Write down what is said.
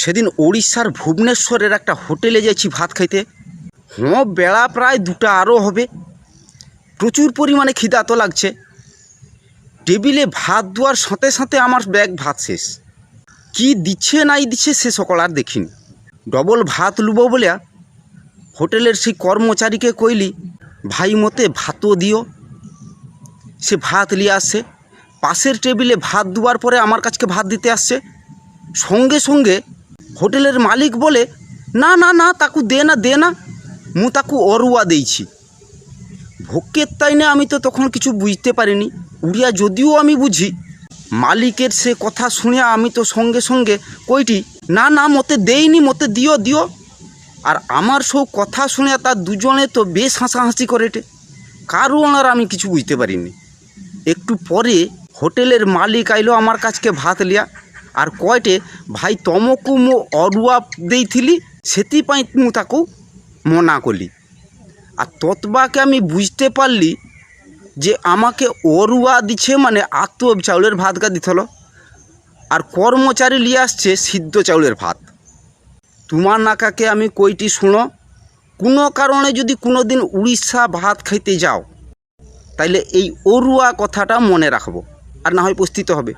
সেদিন ওড়িশার ভুবনেশ্বরের একটা হোটেলে যাচ্ছি ভাত খাইতে। বেলা প্রায় 2টা আরও হবে। প্রচুর পরিমাণে খিদা তো লাগছে। টেবিলে ভাত দেওয়ার সাথে সাথে আমার ব্যাগ ভাত শেষ। কি দিচ্ছে নাই দিচ্ছে সে সকল আর দেখিনি। ডবল ভাত লুব বলে হোটেলের সেই কর্মচারীকে কইলি, ভাই মতে ভাতও দিও। সে ভাত নিয়ে আসছে। পাশের টেবিলে ভাত দেওয়ার পরে আমার কাছকে ভাত দিতে আসছে। সঙ্গে সঙ্গে হোটেলের মালিক বলে, না না না তাকু দে না মু তাকু অরুয়া দিয়েছি। ভোকের তাই না আমি তো তখন কিছু বুঝতে পারিনি। উড়িয়া যদিও আমি বুঝি। মালিকের সে কথা শুনে আমি তো সঙ্গে সঙ্গে কইটি, না না মতে দেইনি, মতে দিও। আর আমার সব কথা শুনে তার দুজনে তো বেশ হাসাহাসি করেটে। কারণ আর আমি কিছু বুঝতে পারিনি। একটু পরে হোটেলের মালিক আইলো আমার কাছকে ভাত লিয়া, আর কয়টে, ভাই তমকু মো অরুয়া দেইছিলি, সেপাই মু তাকু মনা কলি। আর ততবাকে আমি বুঝতে পারলি যে আমাকে অরুয়া দিছে মানে আতপ চাউলের ভাত গা দিতে হলো, আর কর্মচারী লিয়ে আসছে সিদ্ধ চাউলের ভাত। তোমার নাকাকে আমি কইটি, শুনো, কোনো কারণে যদি কোনো দিন উড়িষ্যা ভাত খাইতে যাও তাইলে এই অরুয়া কথাটা মনে রাখবো, আর না হয় পস্তিত হবে।